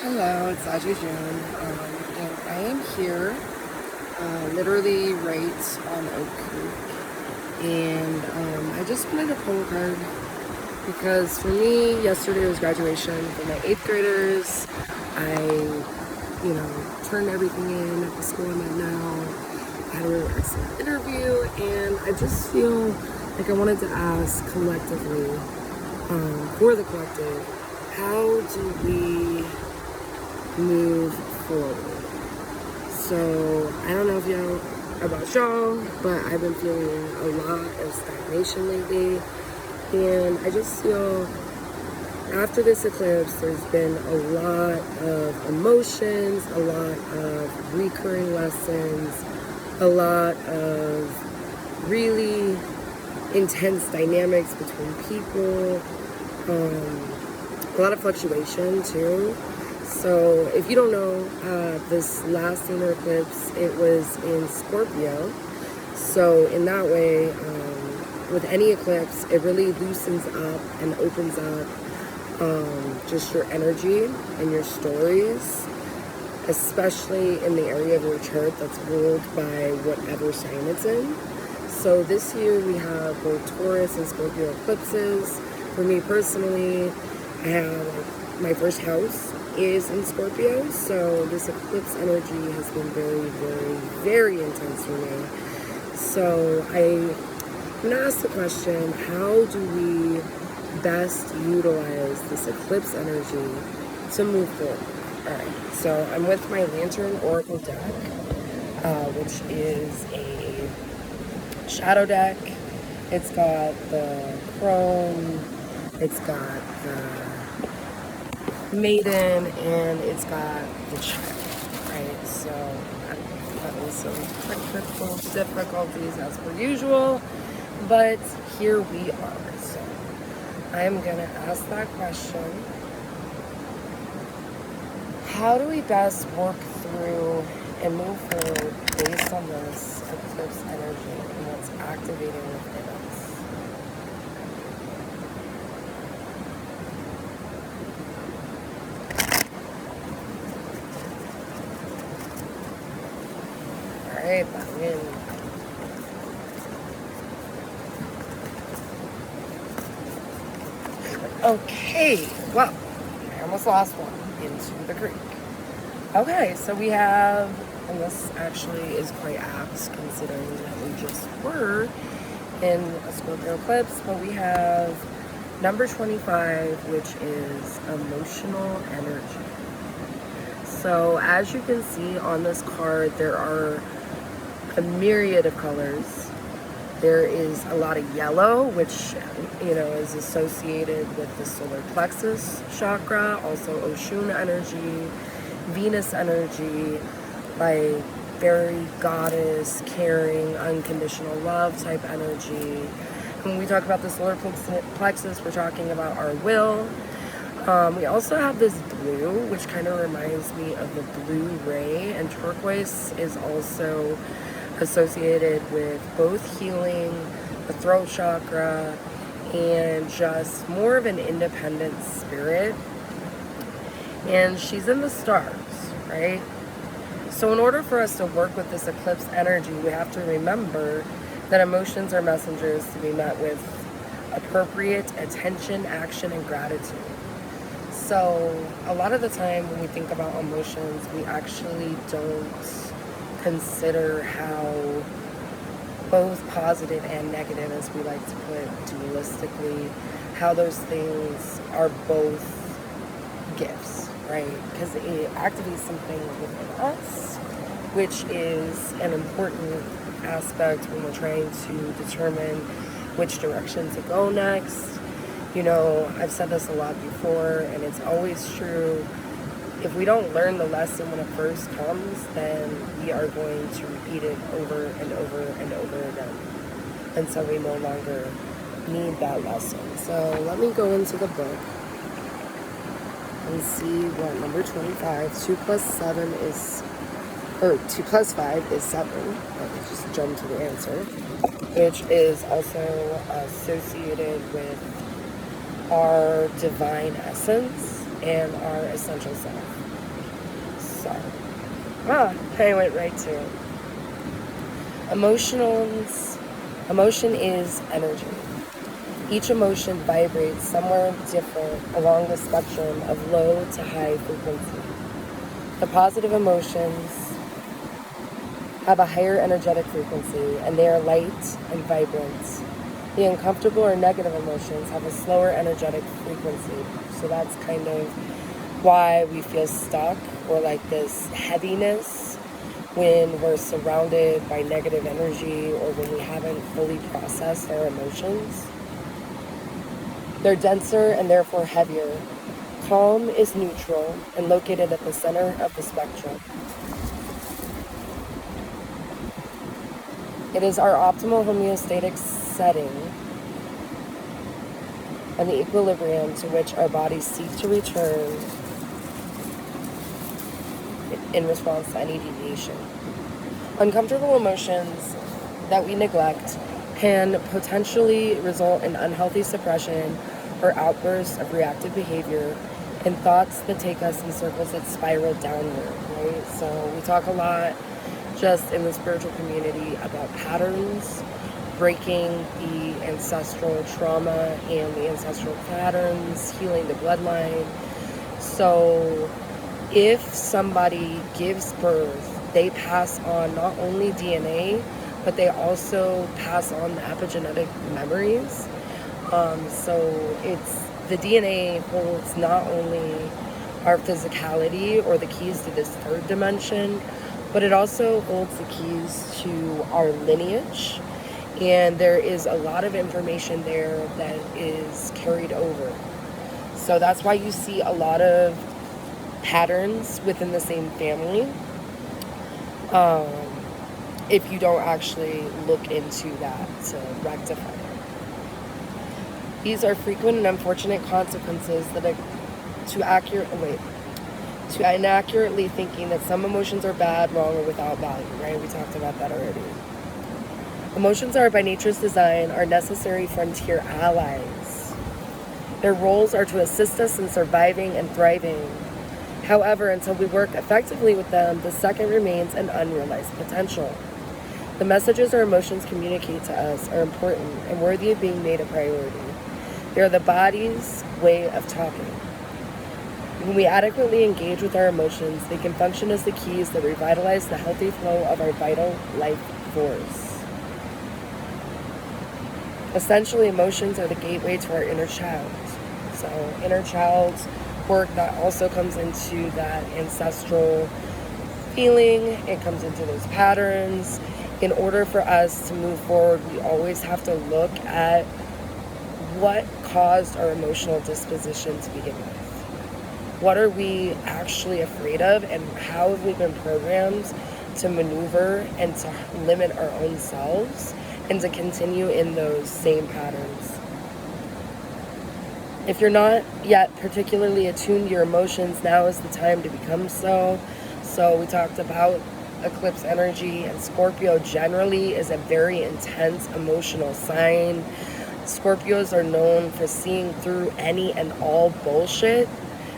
Hello, it's Audrey June, and I am here, literally right on Oak Creek, and I just wanted to pull a card because for me, yesterday was graduation for my 8th graders. I turned everything in at the school I'm at now. I had a really excellent interview, and I just feel like I wanted to ask collectively, for the collective, how do we move forward? So I don't know if y'all about y'all, but I've been feeling a lot of stagnation lately, and I just feel after this eclipse there's been a lot of emotions, a lot of recurring lessons, a lot of really intense dynamics between people, a lot of fluctuation too. So if you don't know, this last lunar eclipse, it was in Scorpio. So in that way, with any eclipse, it really loosens up and opens up just your energy and your stories, especially in the area of your chart that's ruled by whatever sign it's in. So this year we have both Taurus and Scorpio eclipses. For me personally, I have my first house is in Scorpio, so this eclipse energy has been very, very, very intense for me. So I'm gonna ask the question, how do we best utilize this eclipse energy to move forward? Alright, so I'm with my Lantern Oracle deck, which is a shadow deck. It's got the crone, it's got the maiden, and it's got the child, right? So that was some technical difficulties as per usual, but here we are. So I'm gonna ask that question. How do we best work through and move forward based on this eclipse energy and what's activating within us? Alright, Batman. Okay, well, I almost lost one into the creek. Okay, so we have, and this actually is quite apt considering that we just were in a Scorpio eclipse, but we have number 25, which is emotional energy. So as you can see on this card, there are a myriad of colors. There is a lot of yellow, which is associated with the solar plexus chakra, also Oshun energy, Venus energy, like very goddess, caring, unconditional love type energy. When we talk about the solar plexus, we're talking about our will. We also have this blue, which kind of reminds me of the blue ray, and turquoise is also associated with both healing, the throat chakra, and just more of an independent spirit. And she's in the stars, right? So in order for us to work with this eclipse energy, we have to remember that emotions are messengers to be met with appropriate attention, action, and gratitude. So a lot of the time when we think about emotions, we actually don't consider how both positive and negative, as we like to put dualistically, how those things are both gifts, right? Because it activates something within us, which is an important aspect when we're trying to determine which direction to go next. I've said this a lot before, and it's always true. If we don't learn the lesson when it first comes, then we are going to repeat it over and over and over again. And so we no longer need that lesson. So let me go into the book and see what number 25, 2 plus 7 is, or 2 plus 5 is 7. Let me just jump to the answer, which is also associated with our divine essence and our essential self. So, I went right to it. Emotion is energy. Each emotion vibrates somewhere different along the spectrum of low to high frequency. The positive emotions have a higher energetic frequency, and they are light and vibrant. The uncomfortable or negative emotions have a slower energetic frequency. So that's kind of why we feel stuck or like this heaviness when we're surrounded by negative energy or when we haven't fully processed our emotions. They're denser and therefore heavier. Calm is neutral and located at the center of the spectrum. It is our optimal homeostatic setting and the equilibrium to which our bodies seek to return in response to any deviation. Uncomfortable emotions that we neglect can potentially result in unhealthy suppression or outbursts of reactive behavior and thoughts that take us in circles that spiral downward, right? So we talk a lot just in the spiritual community about patterns, breaking the ancestral trauma and the ancestral patterns, healing the bloodline. So if somebody gives birth, they pass on not only DNA, but they also pass on the epigenetic memories. So it's the DNA holds not only our physicality or the keys to this third dimension, but it also holds the keys to our lineage. And there is a lot of information there that is carried over. So that's why you see a lot of patterns within the same family. If you don't actually look into that to rectify it. These are frequent and unfortunate consequences that are to inaccurately thinking that some emotions are bad, wrong, or without value, right? We talked about that already. Emotions are, by nature's design, our necessary frontier allies. Their roles are to assist us in surviving and thriving. However, until we work effectively with them, the second remains an unrealized potential. The messages our emotions communicate to us are important and worthy of being made a priority. They are the body's way of talking. When we adequately engage with our emotions, they can function as the keys that revitalize the healthy flow of our vital life force. Essentially, emotions are the gateway to our inner child. So, inner child work that also comes into that ancestral feeling. It comes into those patterns. In order for us to move forward, we always have to look at what caused our emotional disposition to begin with. What are we actually afraid of, and how have we been programmed to maneuver and to limit our own selves and to continue in those same patterns? If you're not yet particularly attuned to your emotions, now is the time to become so. So we talked about eclipse energy, and Scorpio generally is a very intense emotional sign. Scorpios are known for seeing through any and all bullshit.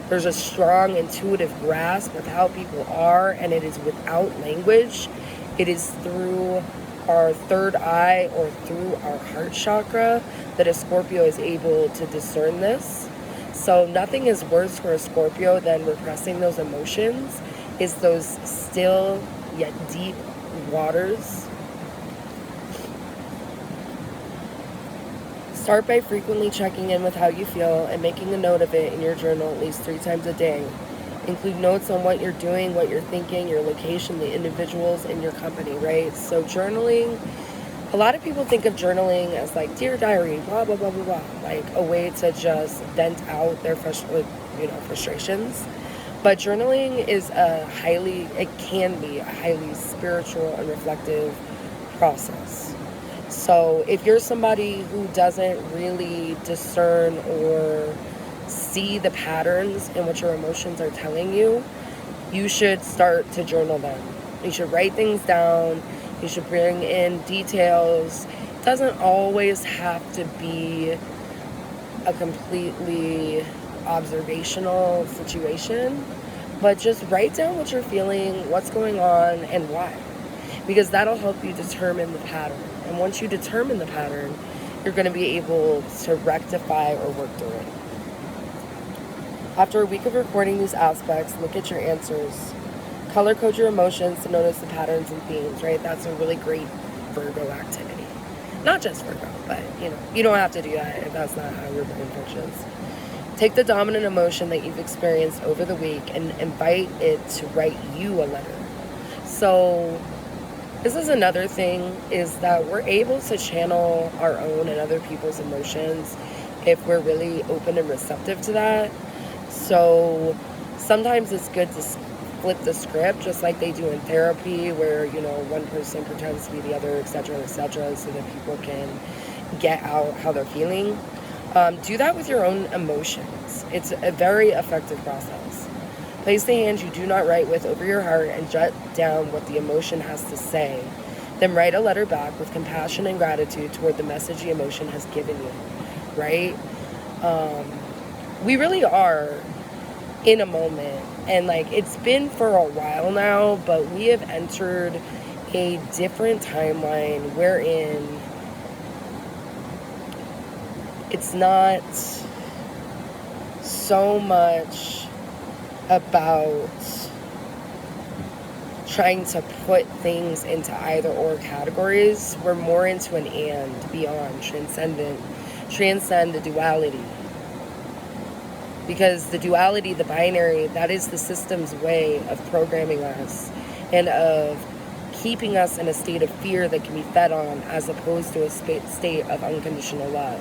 There's a strong intuitive grasp of how people are, and it is without language. It is through our third eye or through our heart chakra that a Scorpio is able to discern this. So nothing is worse for a Scorpio than repressing those emotions, is those still yet deep waters. Start by frequently checking in with how you feel and making a note of it in your journal at least 3 times a day. Include notes on what you're doing, what you're thinking, your location, the individuals in your company, right? So journaling, a lot of people think of journaling as like Dear Diary, blah, blah, blah, blah, blah, like a way to just vent out their frustrations. But journaling is it can be a highly spiritual and reflective process. So if you're somebody who doesn't really discern or see the patterns in what your emotions are telling you, you should start to journal them. You should write things down. You should bring in details. It doesn't always have to be a completely observational situation, but just write down what you're feeling, what's going on, and why. Because that'll help you determine the pattern. And once you determine the pattern, you're going to be able to rectify or work through it. After a week of recording these aspects, look at your answers. Color code your emotions to notice the patterns and themes, right? That's a really great Virgo activity. Not just Virgo, but you don't have to do that if that's not how your brain functions. Take the dominant emotion that you've experienced over the week and invite it to write you a letter. So this is another thing, is that we're able to channel our own and other people's emotions if we're really open and receptive to that. So sometimes it's good to flip the script, just like they do in therapy, where one person pretends to be the other, etc., so that people can get out how they're feeling. Do that with your own emotions. It's a very effective process. Place the hand you do not write with over your heart and jot down what the emotion has to say. Then write a letter back with compassion and gratitude toward the message the emotion has given you, right? We really are in a moment, and it's been for a while now, but we have entered a different timeline wherein it's not so much about trying to put things into either or categories. We're more into an and, beyond, transcend the duality. Because the duality, the binary, that is the system's way of programming us and of keeping us in a state of fear that can be fed on, as opposed to a state of unconditional love.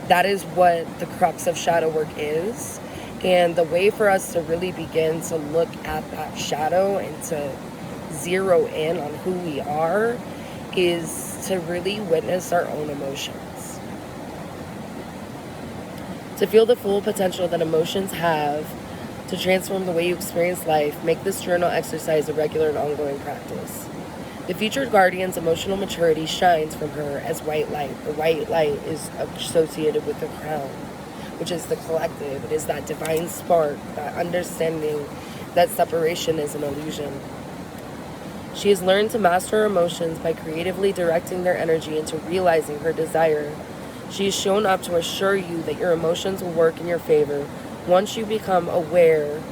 That is what the crux of shadow work is. And the way for us to really begin to look at that shadow and to zero in on who we are is to really witness our own emotions. To feel the full potential that emotions have to transform the way you experience life, make this journal exercise a regular and ongoing practice. The featured guardian's emotional maturity shines from her as white light. The white light is associated with the crown, which is the collective. It is that divine spark, that understanding that separation is an illusion. She has learned to master her emotions by creatively directing their energy into realizing her desire. She has shown up to assure you that your emotions will work in your favor once you become aware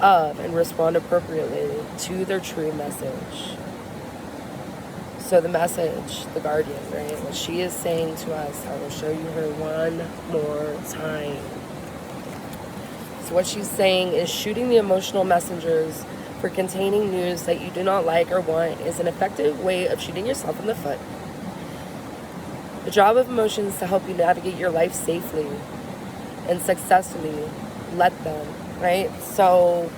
of and respond appropriately to their true message. So the message, the guardian, right? What she is saying to us, I will show you her one more time. So what she's saying is, shooting the emotional messengers for containing news that you do not like or want is an effective way of shooting yourself in the foot. The job of emotions is to help you navigate your life safely and successfully. Let them, right? So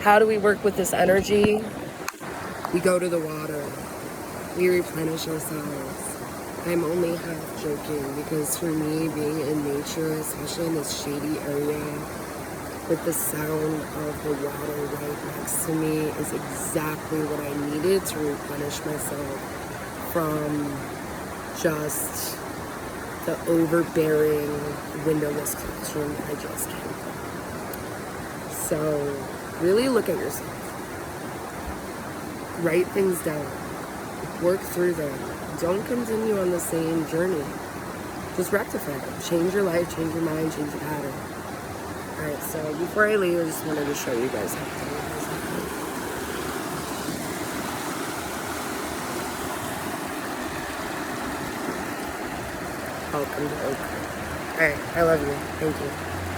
how do we work with this energy? We go to the water. We replenish ourselves. I'm only half joking, because for me, being in nature, especially in this shady area, with the sound of the water right next to me, is exactly what I needed to replenish myself from just the overbearing windowless classroom I just came from. So really look at yourself. Write things down. Work through them. Don't continue on the same journey. Just rectify them. Change your life, change your mind, change your pattern. Alright, so before I leave, I just wanted to show you guys how to do this. Welcome to Oak. Alright, I love you. Thank you.